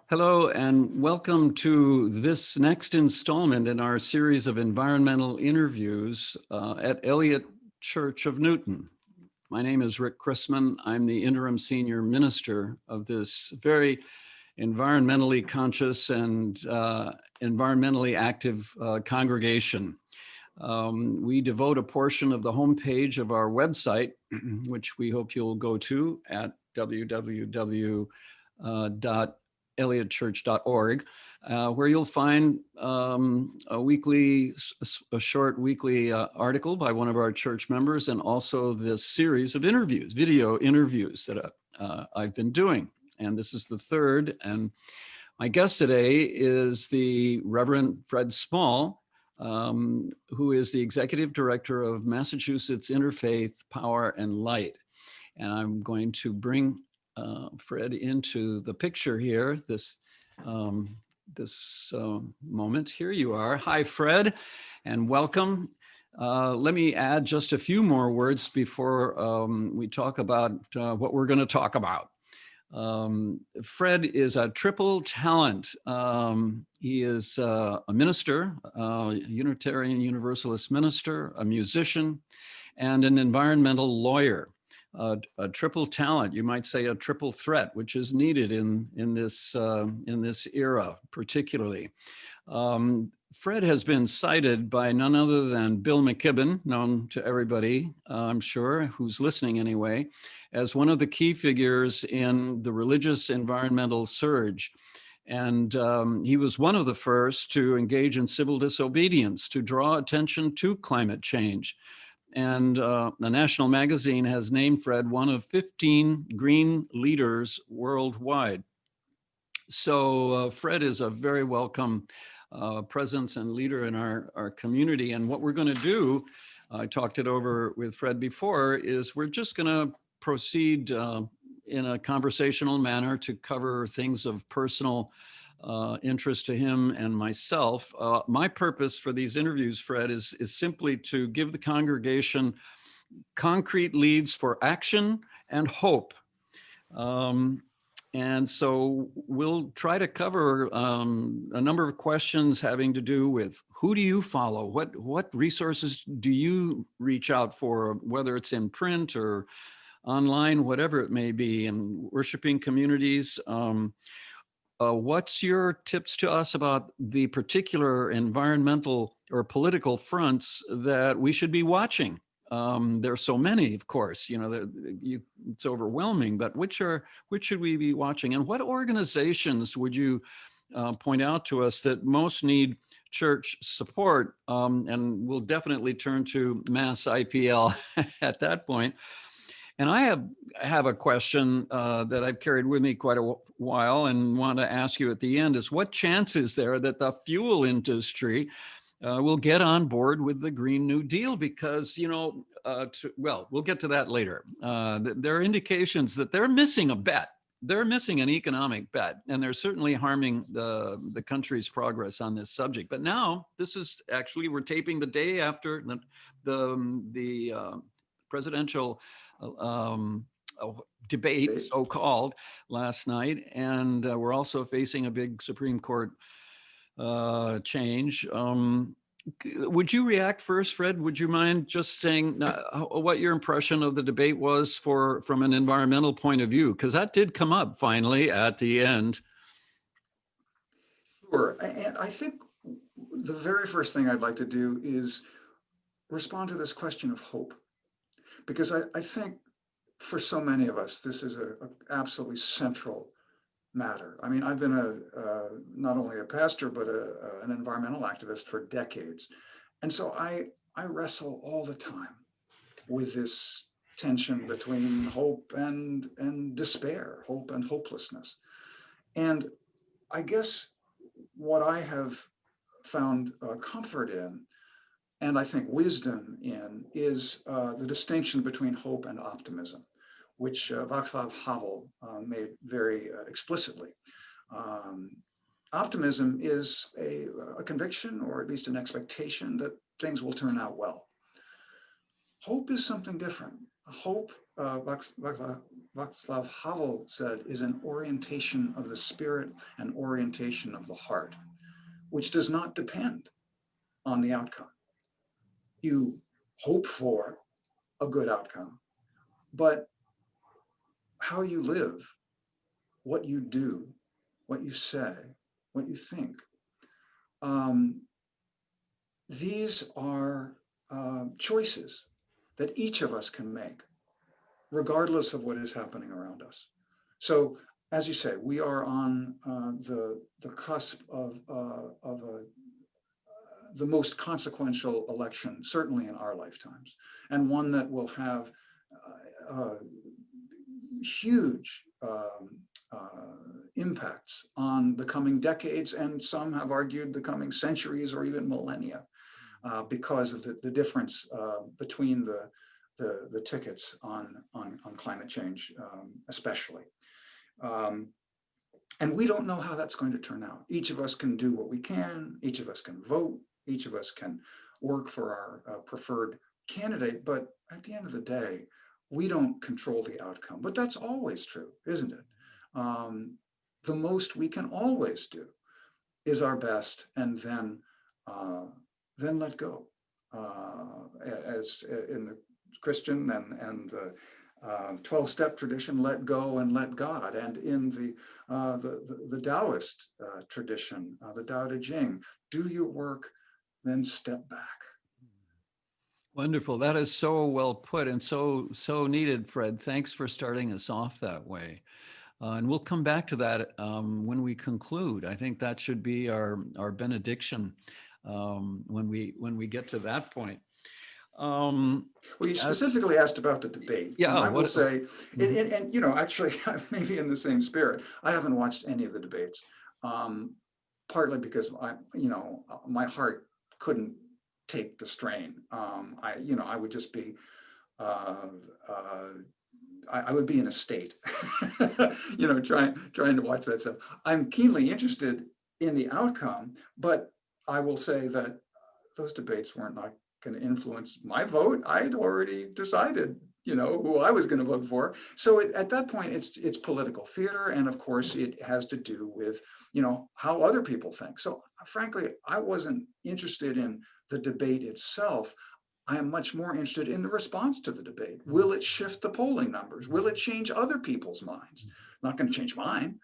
Hello and welcome to this next installment in our series of environmental interviews at Elliott Church of Newton. My name is Rick Chrisman. I'm the interim senior minister of this very environmentally conscious and environmentally active congregation. We devote a portion of the homepage of our website, which we hope you'll go to at www.elliottchurch.org, where you'll find a short weekly article by one of our church members, and also this series of interviews, video interviews that I've been doing. And this is the third. And my guest today is the Reverend Fred Small, who is the executive director of Massachusetts Interfaith Power and Light. And I'm going to bring Fred into the picture here, this moment. Here you are. Hi, Fred, and welcome. Let me add just a few more words before we talk about what we're going to talk about. Fred is a triple talent. He is a minister, a Unitarian Universalist minister, a musician, and an environmental lawyer. A triple talent, you might say a triple threat, which is needed in this era particularly. Fred has been cited by none other than Bill McKibben, known to everybody, I'm sure, who's listening anyway, as one of the key figures in the religious environmental surge. And he was one of the first to engage in civil disobedience, to draw attention to climate change. And the National Magazine has named Fred one of 15 green leaders worldwide. So Fred is a very welcome presence and leader in our community. And what we're going to do, I talked it over with Fred before, is we're just going to proceed in a conversational manner to cover things of personal interest to him and myself. My purpose for these interviews, Fred, is simply to give the congregation concrete leads for action and hope. And so we'll try to cover a number of questions having to do with who do you follow? What resources do you reach out for, whether it's in print or online, whatever it may be, in worshiping communities? What's your tips to us about the particular environmental or political fronts that we should be watching? There's so many, of course, it's overwhelming, but which should we be watching? And what organizations would you point out to us that most need church support? And we'll definitely turn to Mass IPL at that point. And I have a question that I've carried with me quite a while and want to ask you at the end is, what chance is there that the fuel industry will get on board with the Green New Deal? Because, we'll get to that later. There are indications that they're missing a bet. They're missing an economic bet, and they're certainly harming the country's progress on this subject. But now this is actually, we're taping the day after the presidential debate, so-called, last night. And we're also facing a big Supreme Court change. Would you react first, Fred? Would you mind just saying what your impression of the debate was from an environmental point of view? Because that did come up finally at the end. Sure. And I think the very first thing I'd like to do is respond to this question of hope. Because I think for so many of us, this is an absolutely central matter. I mean, I've been not only a pastor, but an environmental activist for decades. And so I wrestle all the time with this tension between hope and despair, hope and hopelessness. And I guess what I have found comfort in, and I think wisdom in, is the distinction between hope and optimism, which Václav Havel made very explicitly. Optimism is a conviction, or at least an expectation, that things will turn out well. Hope is something different. Hope, Václav Václav Havel said, is an orientation of the spirit and orientation of the heart, which does not depend on the outcome. You hope for a good outcome, but how you live, what you do, what you say, what you think, these are choices that each of us can make, regardless of what is happening around us. So, as you say, we are on the cusp of the most consequential election, certainly in our lifetimes, and one that will have huge impacts on the coming decades, and some have argued the coming centuries or even millennia, because of the difference between the tickets on climate change, especially. And we don't know how that's going to turn out. Each of us can do what we can. Each of us can vote. Each of us can work for our preferred candidate. But at the end of the day, we don't control the outcome. But that's always true, isn't it? The most we can always do is our best, and then let go. As in the Christian and the 12-step tradition, let go and let God. And in the Taoist tradition, the Tao Te Ching, do your work, then step back. Wonderful. That is so well put and so needed, Fred. Thanks for starting us off that way. And we'll come back to that when we conclude. I think that should be our benediction when we get to that point. Well, you specifically asked about the debate. Yeah, and I will say, and you know, actually, maybe in the same spirit, I haven't watched any of the debates, partly because my heart couldn't take the strain. I would just be, I would be in a state, trying to watch that stuff. I'm keenly interested in the outcome, but I will say that those debates weren't not going to influence my vote. I'd already decided, who I was going to vote for. So at that point, it's political theater, and of course, it has to do with how other people think. So frankly, I wasn't interested in the debate itself. I am much more interested in the response to the debate. Will it shift the polling numbers? Will it change other people's minds? Not going to change mine.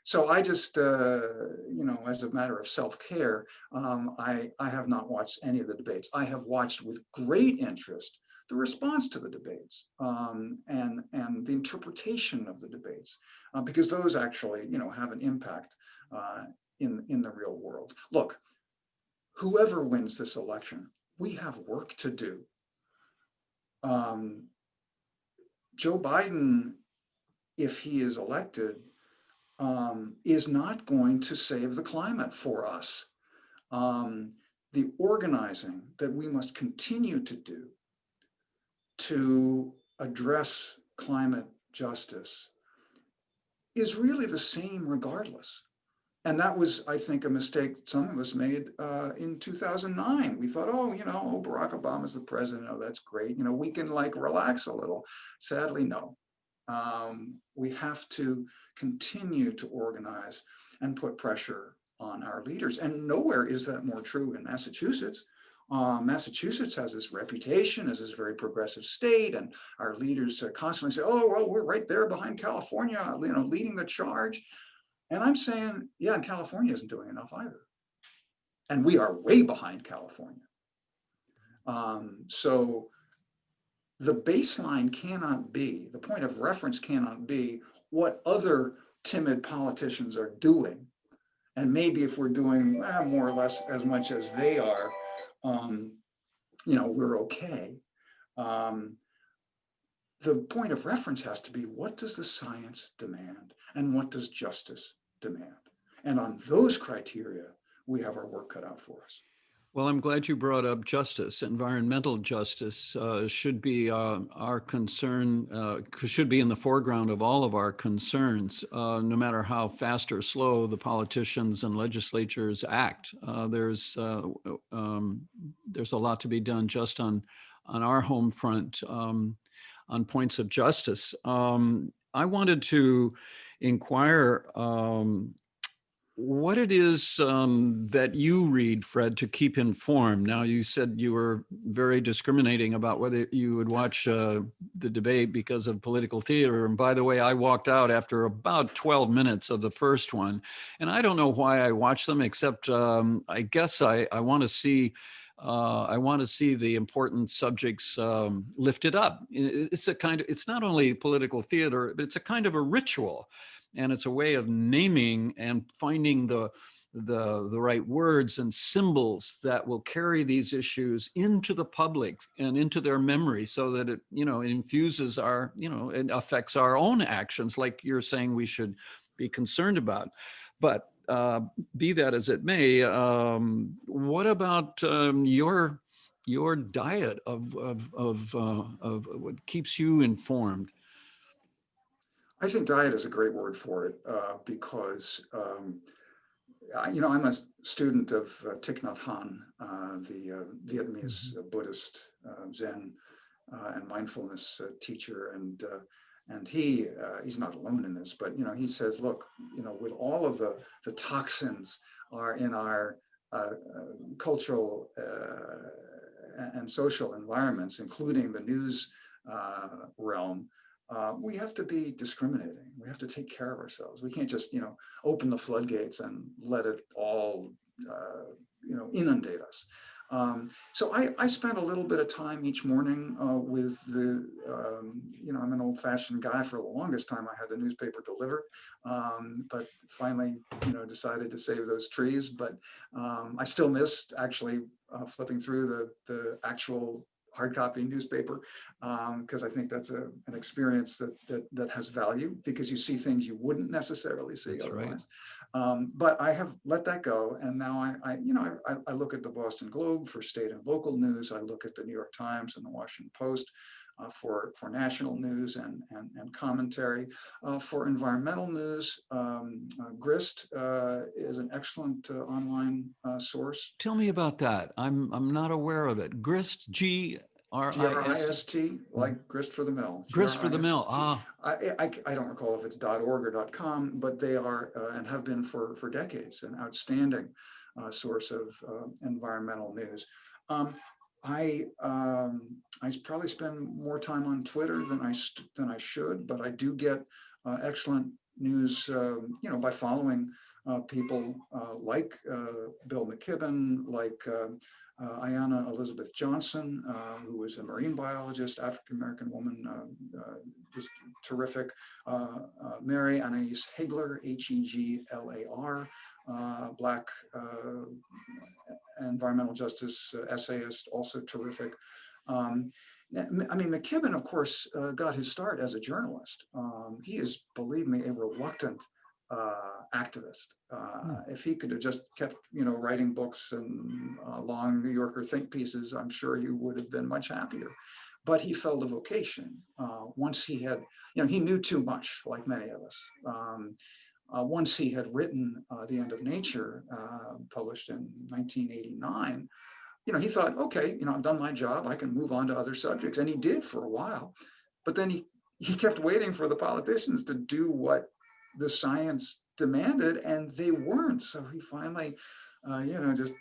So I just, as a matter of self-care, I have not watched any of the debates. I have watched with great interest the response to the debates, and the interpretation of the debates, because those actually, have an impact in the real world. Look, whoever wins this election, we have work to do. Joe Biden, if he is elected, is not going to save the climate for us. The organizing that we must continue to do to address climate justice is really the same regardless. And that was, I think, a mistake some of us made in 2009. We thought, Barack Obama's the president. Oh, that's great. We can relax a little. Sadly, no. We have to continue to organize and put pressure on our leaders. And nowhere is that more true in Massachusetts. Massachusetts has this reputation as this very progressive state, and our leaders constantly say, oh, well, we're right there behind California, leading the charge. And I'm saying, yeah, and California isn't doing enough either. And we are way behind California. So the baseline cannot be, the point of reference cannot be what other timid politicians are doing. And maybe if we're doing more or less as much as they are, we're okay. The point of reference has to be, what does the science demand and what does justice demand? And on those criteria, we have our work cut out for us. Well, I'm glad you brought up justice. Environmental justice should be our concern, should be in the foreground of all of our concerns, no matter how fast or slow the politicians and legislatures act. There's a lot to be done just on our home front. on points of justice. I wanted to inquire what it is that you read, Fred, to keep informed. Now, you said you were very discriminating about whether you would watch the debate because of political theater. And by the way, I walked out after about 12 minutes of the first one. And I don't know why I watched them, except I guess I want to see. I want to see the important subjects lifted up. It's a kind of, it's not only political theater, but it's a kind of a ritual, and it's a way of naming and finding the right words and symbols that will carry these issues into the public and into their memory, so that it, you know, it infuses our, you know, it affects our own actions, like you're saying we should be concerned about. But be that as it may, what about your diet of what keeps you informed? I think diet is a great word for it because I'm a student of Thich Nhat Hanh, the Vietnamese Buddhist Zen and mindfulness teacher, and he's not alone in this, but he says, look, with all of the toxins are in our cultural and social environments, including the news realm. We have to be discriminating. We have to take care of ourselves. We can't just, open the floodgates and let it all, inundate us. So I spent a little bit of time each morning with I'm an old-fashioned guy. For the longest time, I had the newspaper delivered, but finally, decided to save those trees. But I still missed actually flipping through the actual hard copy newspaper, because I think that's an experience that has value, because you see things you wouldn't necessarily see That's right. otherwise. But I have let that go, and now I look at the Boston Globe for state and local news. I look at the New York Times and the Washington Post for national news and commentary. For environmental news, Grist is an excellent online source. Tell me about that. I'm not aware of it. Grist, Grist, like grist for the mill. Grist for the mill. I don't recall if it's .org or .com, but they are and have been for decades an outstanding source of environmental news. I probably spend more time on Twitter than I should, but I do get excellent news, by following people like Bill McKibben, like Ayanna Elizabeth Johnson, who was a marine biologist, African-American woman, just terrific. Mary Anais Heglar, Heglar, Black environmental justice essayist, also terrific. McKibben, of course, got his start as a journalist. He is, believe me, a reluctant activist. If he could have just kept, writing books and long New Yorker think pieces, I'm sure he would have been much happier. But he felt a vocation once he had, he knew too much, like many of us. Once he had written The End of Nature, published in 1989, he thought, okay, I've done my job, I can move on to other subjects. And he did for a while. But then he kept waiting for the politicians to do what the science demanded, and they weren't. So he finally, just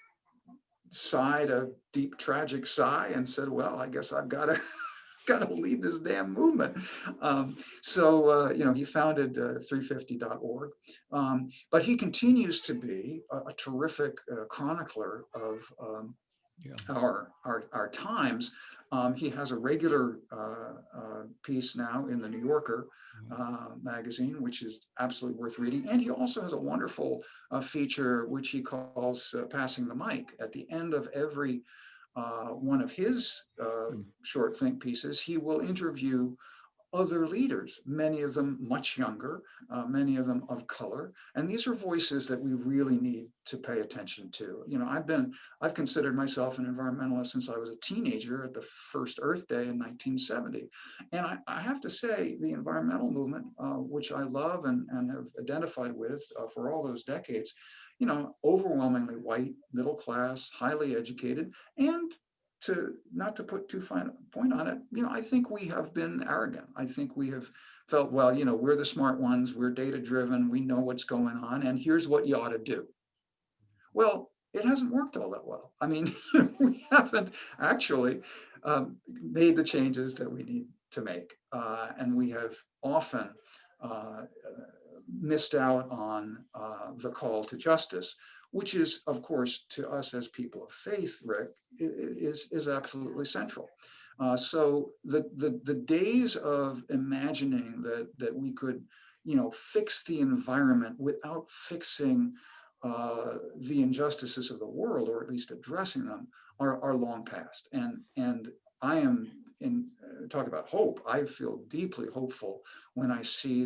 sighed a deep, tragic sigh and said, well, I guess I've got to lead this damn movement. He founded 350.org. But he continues to be a terrific chronicler of our times. He has a regular piece now in the New Yorker magazine, which is absolutely worth reading. And he also has a wonderful feature, which he calls Passing the Mic. At the end of every one of his short think pieces, he will interview other leaders, many of them much younger, many of them of color. And these are voices that we really need to pay attention to. I've considered myself an environmentalist since I was a teenager at the first Earth Day in 1970. And I have to say, the environmental movement, which I love and have identified with for all those decades, overwhelmingly white, middle class, highly educated, and to not to put too fine a point on it, I think we have been arrogant. I think we have felt, well, we're the smart ones, we're data driven, we know what's going on, and here's what you ought to do. Well, it hasn't worked all that well. I mean, we haven't actually made the changes that we need to make. And we have often uh, missed out on the call to justice, which is, of course, to us as people of faith, Rick, is absolutely central. So the days of imagining that we could, fix the environment without fixing the injustices of the world, or at least addressing them, are long past. And I am in talk about hope. I feel deeply hopeful when I see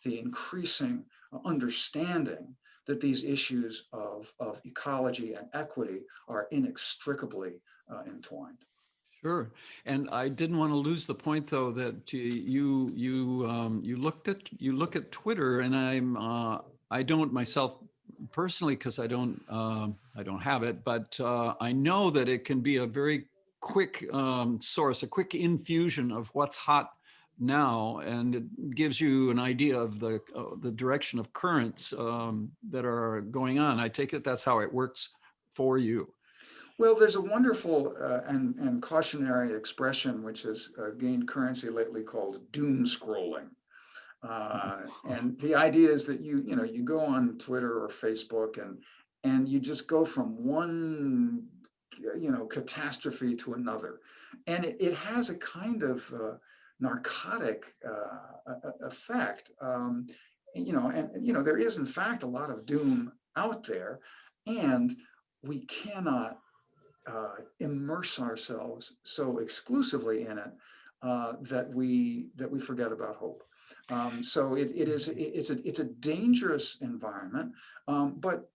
the increasing understanding that these issues of ecology and equity are inextricably entwined. Sure, and I didn't want to lose the point, though, that you look at Twitter, and I don't myself personally, because I don't have it, but I know that it can be a very quick source, a quick infusion of what's hot now, and it gives you an idea of the direction of currents that are going on. I take it that's how it works for you. Well, there's a wonderful and cautionary expression which has gained currency lately called doom scrolling. And the idea is that you go on Twitter or Facebook and you just go from one catastrophe to another, and it has a kind of narcotic effect. And there is in fact a lot of doom out there, and we cannot immerse ourselves so exclusively in it that we forget about hope. So it's a dangerous environment. But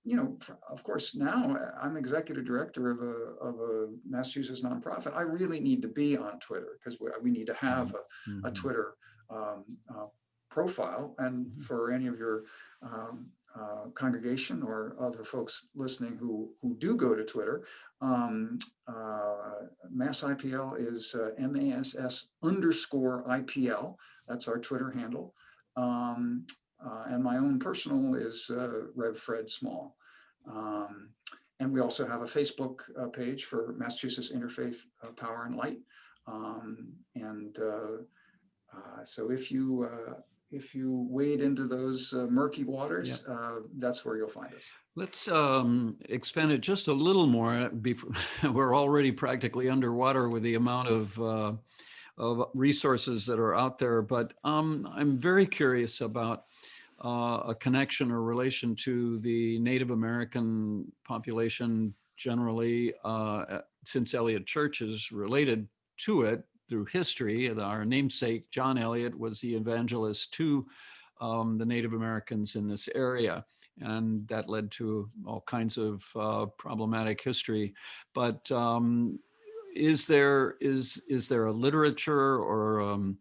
of course, now I'm executive director of a Massachusetts nonprofit. I really need to be on Twitter because we need to have a Twitter profile. And for any of your congregation or other folks listening who do go to Twitter, Mass IPL is MASS_IPL. That's our Twitter handle. And my own personal is Rev Fred Small. And we also have a Facebook page for Massachusetts Interfaith Power and Light. So if you wade into those murky waters, that's where you'll find us. Let's expand it just a little more. We're already practically underwater with the amount of resources that are out there, but I'm very curious about a connection or relation to the Native American population generally, since Eliot Church is related to it through history. Our namesake, John Eliot, was the evangelist to the Native Americans in this area. And that led to all kinds of problematic history. But is there a literature or an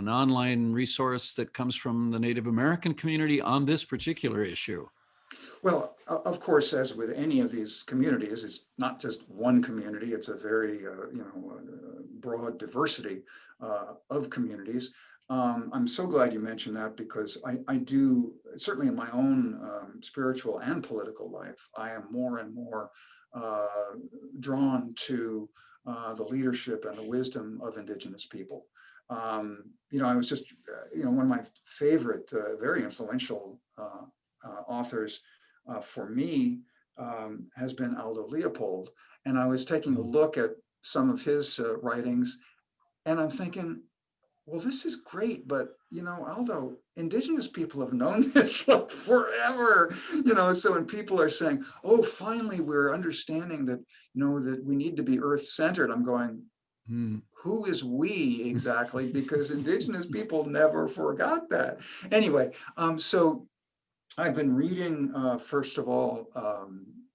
online resource that comes from the Native American community on this particular issue? Well, of course, as with any of these communities, it's not just one community. It's a very broad diversity of communities. I'm so glad you mentioned that, because I do, certainly in my own spiritual and political life, I am more and more drawn to the leadership and the wisdom of Indigenous people. I was just, one of my favorite, very influential authors for me has been Aldo Leopold. And I was taking a look at some of his writings, and I'm thinking, well, this is great, but Aldo, Indigenous people have known this like forever. So when people are saying, oh, finally we're understanding that that we need to be earth-centered, I'm going, who is we exactly? Because Indigenous people never forgot that. Anyway, so I've been reading, first of all,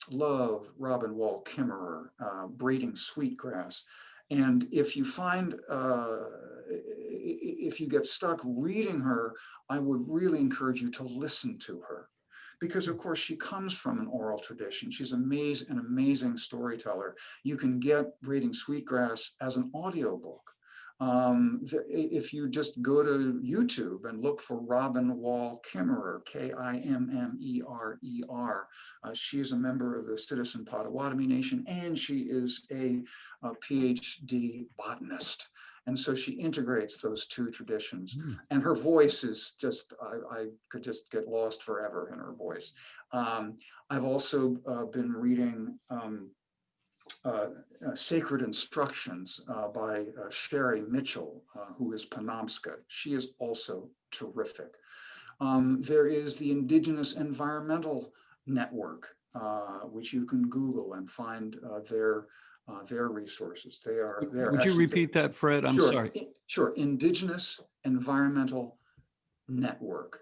love Robin Wall Kimmerer, Braiding Sweetgrass. And if you if you get stuck reading her, I would really encourage you to listen to her, because of course she comes from an oral tradition. She's an amazing storyteller. You can get Braiding Sweetgrass as an audiobook. If you just go to YouTube and look for Robin Wall Kimmerer, Kimmerer, she is a member of the Citizen Potawatomi Nation, and she is a PhD botanist. And so she integrates those two traditions. And her voice is just, I could just get lost forever in her voice. I've also been reading Sacred Instructions by Sherry Mitchell, who is Penobscot. She is also terrific. There is the Indigenous Environmental Network, which you can Google and find their resources. They are Would you repeat that, Fred? I'm sorry. Sure. Indigenous Environmental Network.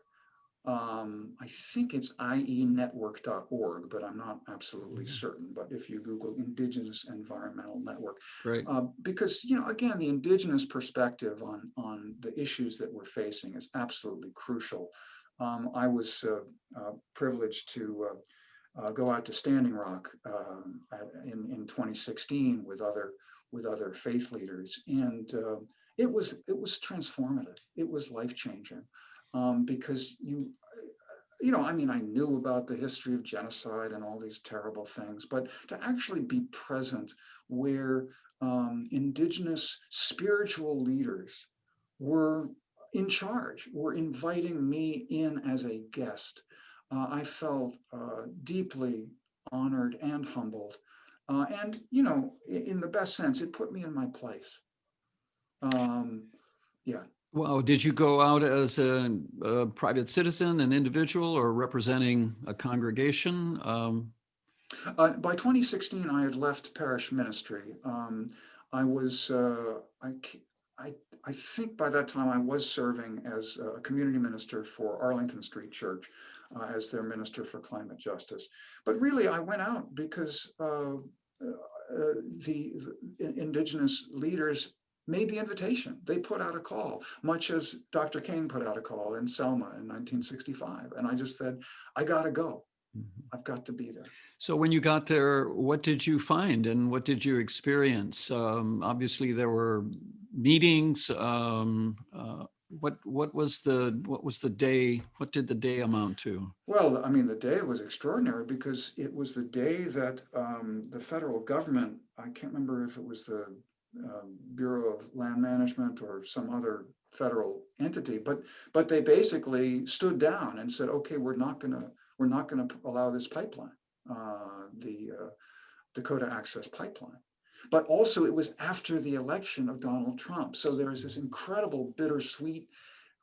I think it's ienetwork.org, but I'm not absolutely certain. But if you Google Indigenous Environmental Network, right. Because, again, the Indigenous perspective on the issues that we're facing is absolutely crucial. I was privileged to go out to Standing Rock in 2016 with other faith leaders, and it was transformative. It was life-changing. Because I knew about the history of genocide and all these terrible things, but to actually be present where Indigenous spiritual leaders were in charge, were inviting me in as a guest, I felt deeply honored and humbled. And, in the best sense, it put me in my place. Yeah. Wow. Did you go out as a private citizen, an individual, or representing a congregation? By 2016, I had left parish ministry. I was, I think by that time I was serving as a community minister for Arlington Street Church, as their minister for climate justice. But really, I went out because the Indigenous leaders made the invitation. They put out a call, much as Dr. King put out a call in Selma in 1965. And I just said, I got to go. I've got to be there. So when you got there, what did you find and what did you experience? Obviously, there were meetings. What was the day? What did the day amount to? Well, I mean, the day was extraordinary because it was the day that the federal government, I can't remember if it was the Bureau of Land Management or some other federal entity, but they basically stood down and said, okay, we're not going to allow this pipeline, the Dakota Access Pipeline. But also it was after the election of Donald Trump. So there is this incredible bittersweet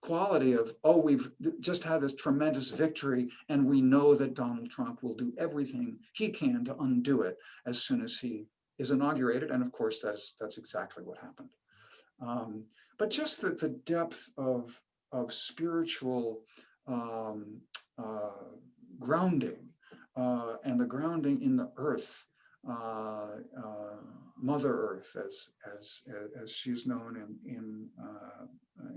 quality of, oh, we've just had this tremendous victory and we know that Donald Trump will do everything he can to undo it as soon as he is inaugurated. And of course, that's exactly what happened. But just the depth of spiritual grounding and the grounding in the earth, Mother Earth, as she's known in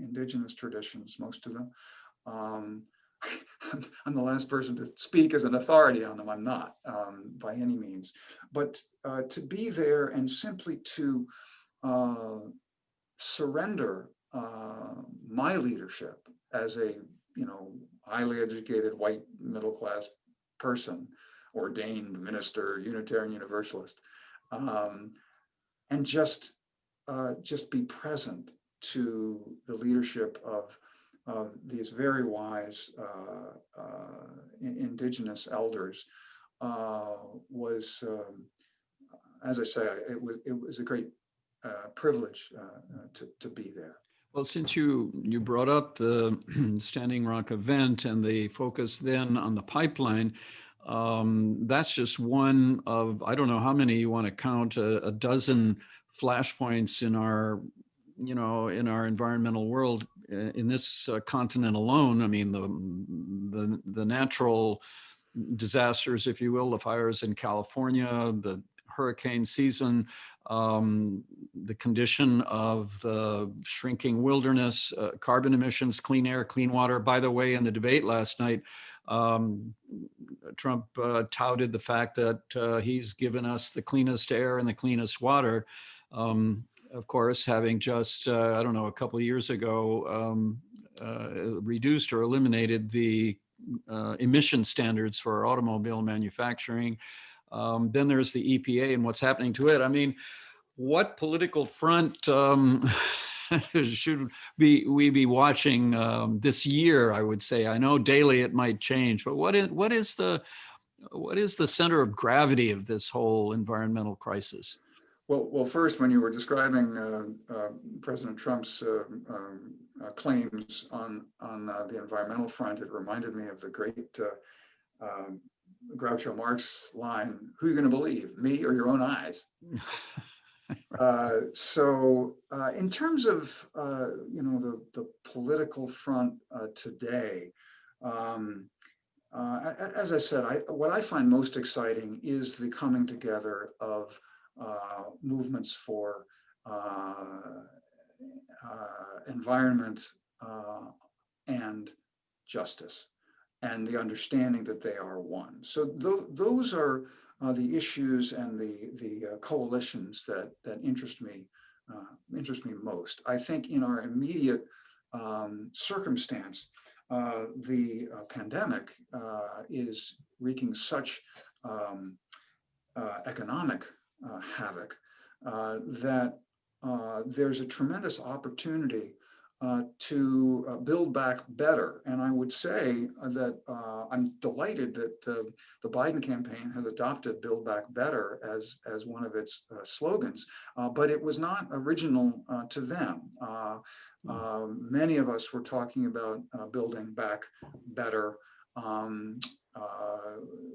Indigenous traditions, most of them. I'm the last person to speak as an authority on them. I'm not by any means, but to be there and simply to surrender my leadership as a highly educated white middle class person, ordained minister, Unitarian Universalist, and just be present to the leadership of these very wise Indigenous elders was, as I say, it was a great privilege to be there. Well, since you brought up the Standing Rock event and the focus then on the pipeline, that's just one of, I don't know how many you want to count, a dozen flashpoints in our environmental world in this continent alone. I mean, the natural disasters, if you will, the fires in California, the hurricane season, the condition of the shrinking wilderness, carbon emissions, clean air, clean water. By the way, in the debate last night, Trump touted the fact that he's given us the cleanest air and the cleanest water. Of course, having just, I don't know, a couple of years ago, reduced or eliminated the emission standards for automobile manufacturing. Then there's the EPA and what's happening to it. I mean, what political front should we be watching this year? I would say. I know daily it might change, but what is the center of gravity of this whole environmental crisis? Well, first, when you were describing President Trump's claims on the environmental front, it reminded me of the great Groucho Marx line, "Who are you going to believe, me or your own eyes?" So in terms of the political front today, as I said, what I find most exciting is the coming together of movements for environment and justice, and the understanding that they are one. So those are the issues and the coalitions that interest me most. I think in our immediate circumstance, the pandemic is wreaking such economic havoc that there's a tremendous opportunity to build back better. And I would say that I'm delighted that the Biden campaign has adopted Build Back Better as one of its slogans, but it was not original to them. Many of us were talking about building back better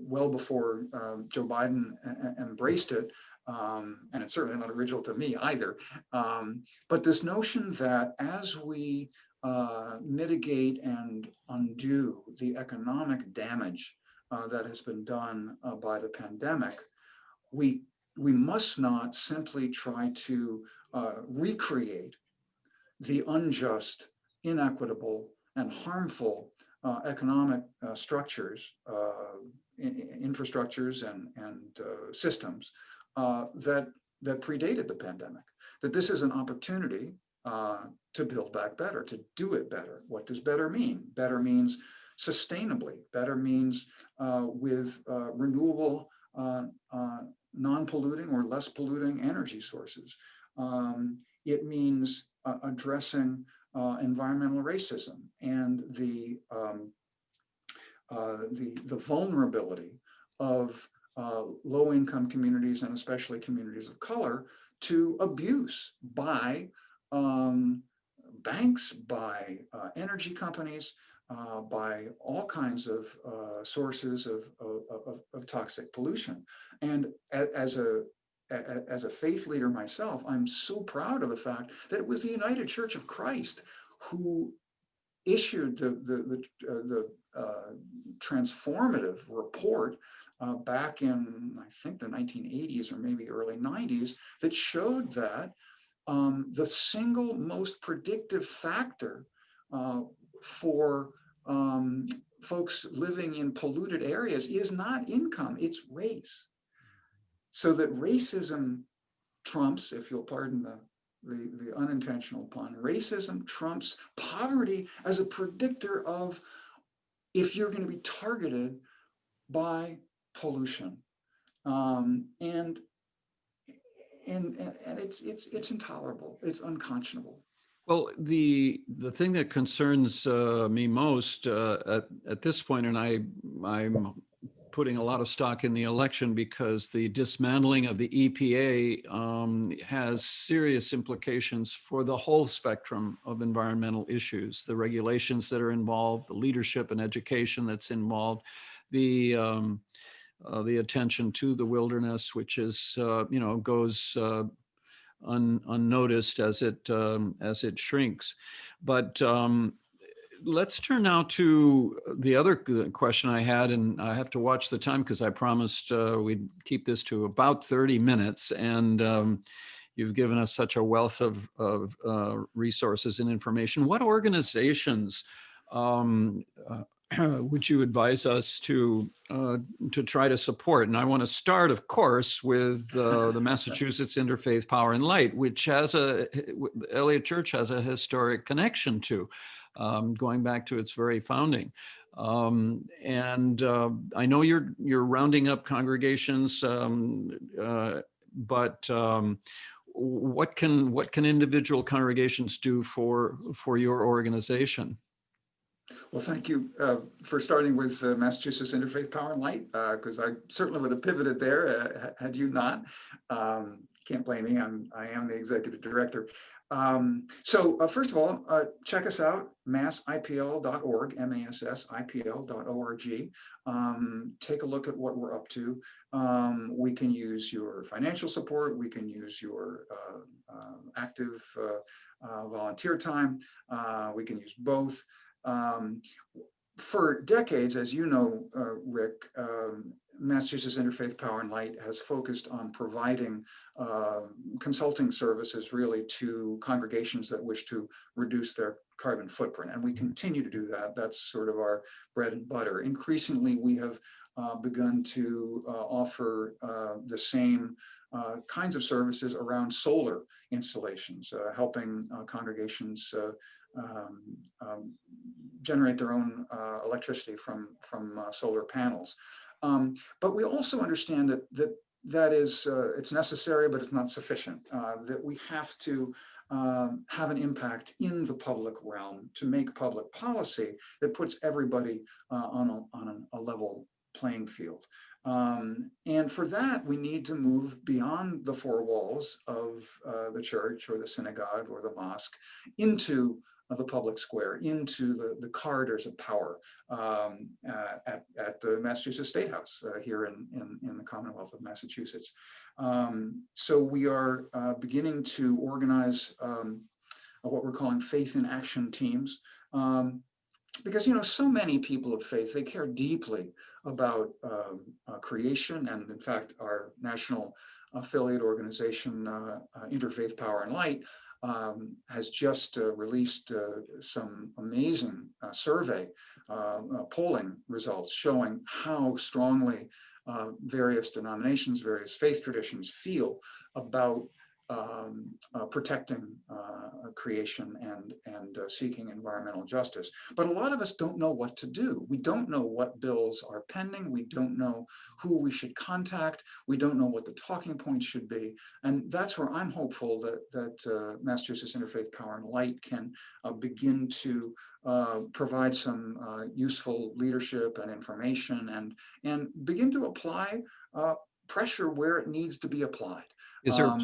well before Joe Biden embraced it. And it's certainly not original to me either. But this notion that as we mitigate and undo the economic damage that has been done by the pandemic, we must not simply try to recreate the unjust, inequitable, and harmful economic structures, infrastructures, and systems that predated the pandemic. That this is an opportunity to build back better, to do it better. What does better mean? Better means sustainably. Better means with renewable, non-polluting or less polluting energy sources. It means addressing environmental racism and the vulnerability of low-income communities, and especially communities of color, to abuse by banks, by energy companies, by all kinds of sources of toxic pollution. And as a faith leader myself, I'm so proud of the fact that it was the United Church of Christ who issued the transformative report back in, I think, the 1980s or maybe early 90s, that showed that the single most predictive factor for folks living in polluted areas is not income, it's race. So that racism trumps, if you'll pardon the unintentional pun, racism trumps poverty as a predictor of if you're going to be targeted by pollution, and it's intolerable. It's unconscionable. Well, the thing that concerns me most at this point, and I'm putting a lot of stock in the election because the dismantling of the EPA has serious implications for the whole spectrum of environmental issues, the regulations that are involved, the leadership and education that's involved, the attention to the wilderness, which is, goes unnoticed as it shrinks. But let's turn now to the other question I had, and I have to watch the time because I promised we'd keep this to about 30 minutes. And you've given us such a wealth of resources and information. What organizations um, would you advise us to try to support? And I want to start, of course, with the Massachusetts Interfaith Power and Light, which has the Elliott Church has a historic connection to, going back to its very founding. And I know you're rounding up congregations, but what can individual congregations do for your organization? Well, thank you for starting with Massachusetts Interfaith Power and Light, because I certainly would have pivoted there had you not. Can't blame me. I am the executive director. So first of all, check us out, massipl.org, massipl.org. Take a look at what we're up to. We can use your financial support. We can use your active volunteer time. We can use both. For decades, as you know, Rick, Massachusetts Interfaith Power and Light has focused on providing consulting services really to congregations that wish to reduce their carbon footprint. And we continue to do that. That's sort of our bread and butter. Increasingly, we have begun to offer the same kinds of services around solar installations, helping congregations generate their own electricity from solar panels. But we also understand that is it's necessary, but it's not sufficient. That we have to have an impact in the public realm to make public policy that puts everybody on a level playing field. And for that, we need to move beyond the four walls of the church or the synagogue or the mosque into the public square, into the corridors of power at the Massachusetts State House here in the Commonwealth of Massachusetts. So we are beginning to organize what we're calling faith in action teams. Because, you know, so many people of faith, they care deeply about creation. And in fact, our national affiliate organization, Interfaith Power and Light, has just released some amazing survey polling results showing how strongly various denominations, various faith traditions feel about protecting creation and seeking environmental justice. But a lot of us don't know what to do. We don't know what bills are pending. We don't know who we should contact. We don't know what the talking points should be. And that's where I'm hopeful that Massachusetts Interfaith Power and Light can begin to provide some useful leadership and information and begin to apply pressure where it needs to be applied. Is there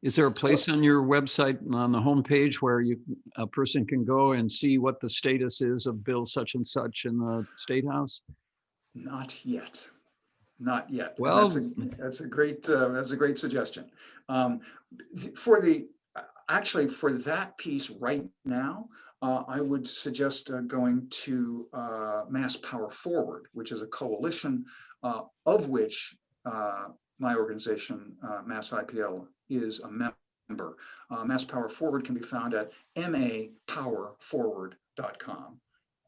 is there a place on your website on the homepage where a person can go and see what the status is of bill such and such in the State House? Not yet, not yet. Well, and that's a great suggestion. For that piece right now, I would suggest going to Mass Power Forward, which is a coalition of which my organization, Mass IPL, is a member. Mass Power Forward can be found at mapowerforward.com,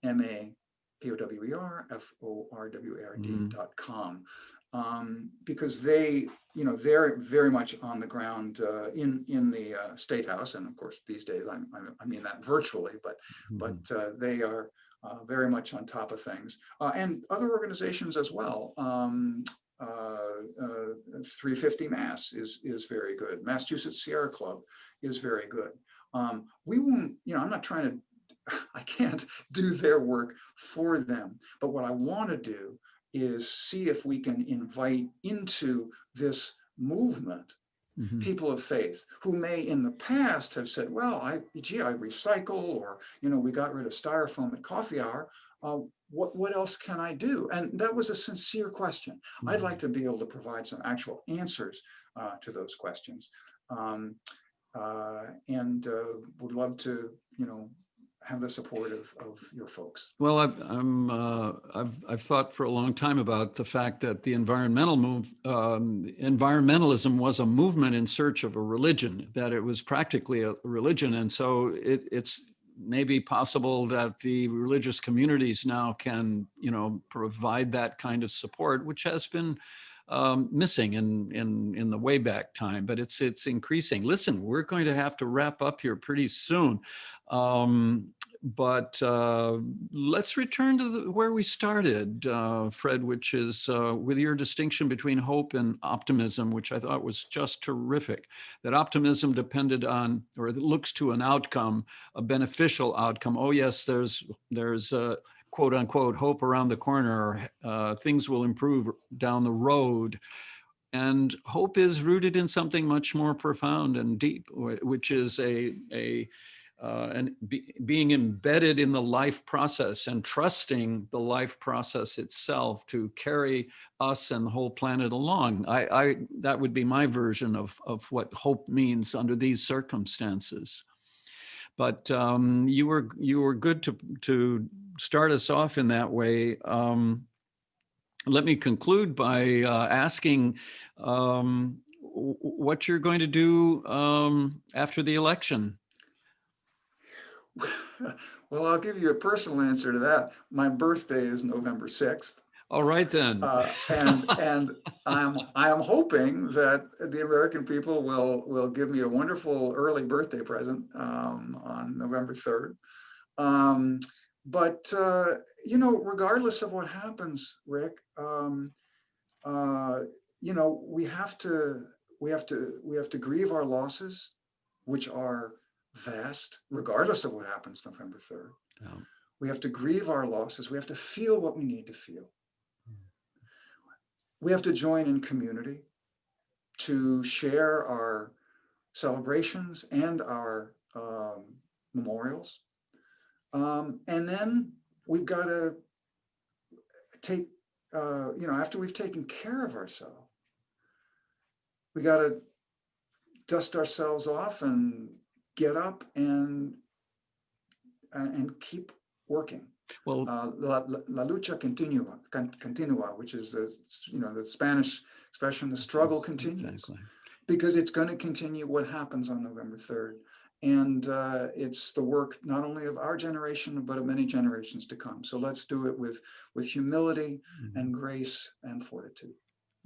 mapowerforward.com, because they're very much on the ground in the State House, and of course these days I mean that virtually, but they are very much on top of things, and other organizations as well. 350 Mass is very good. Massachusetts Sierra Club is very good. We won't, I'm not trying to, I can't do their work for them. But what I want to do is see if we can invite into this movement people of faith who may in the past have said, well, I recycle, or, we got rid of styrofoam at coffee hour. What else can I do? And that was a sincere question. I'd like to be able to provide some actual answers to those questions, and would love to, have the support of your folks. Well, I've thought for a long time about the fact that the environmentalism was a movement in search of a religion, that it was practically a religion. And so it's maybe possible that the religious communities now can, provide that kind of support, which has been missing in the way back time, but it's increasing. Listen, we're going to have to wrap up here pretty soon. But let's return to where we started, Fred, which is with your distinction between hope and optimism, which I thought was just terrific. That optimism depended on, or it looks to an outcome, a beneficial outcome. Oh yes, there's quote unquote hope around the corner. Things will improve down the road. And hope is rooted in something much more profound and deep, which is being embedded in the life process and trusting the life process itself to carry us and the whole planet along. That would be my version of what hope means under these circumstances. But you were good to start us off in that way. Let me conclude by asking what you're going to do after the election. Well, I'll give you a personal answer to that. My birthday is November 6th. All right then. And I am hoping that the American people will give me a wonderful early birthday present on November 3rd. But regardless of what happens, Rick, we have to grieve our losses, which are vast, regardless of what happens November 3rd. Yeah. We have to grieve our losses. We have to feel what we need to feel. We have to join in community to share our celebrations and our memorials. And then we've got to take, after we've taken care of ourselves, we got to dust ourselves off and get up and keep working. Well, la lucha continua, which is the Spanish expression, the struggle continues. Exactly. Because it's going to continue what happens on November 3rd. And it's the work not only of our generation, but of many generations to come. So let's do it with humility and grace and fortitude.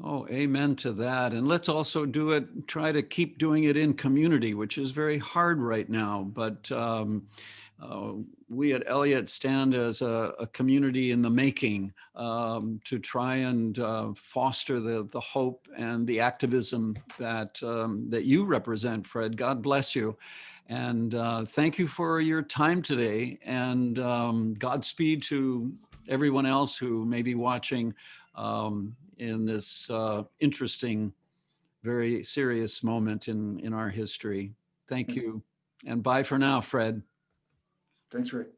Oh, amen to that. And let's also try to keep doing it in community, which is very hard right now. But we at Elliott stand as a community in the making to try and foster the hope and the activism that you represent, Fred. God bless you. And thank you for your time today. And Godspeed to everyone else who may be watching in this interesting, very serious moment in our history. Thank you. And bye for now, Fred. Thanks, Rick.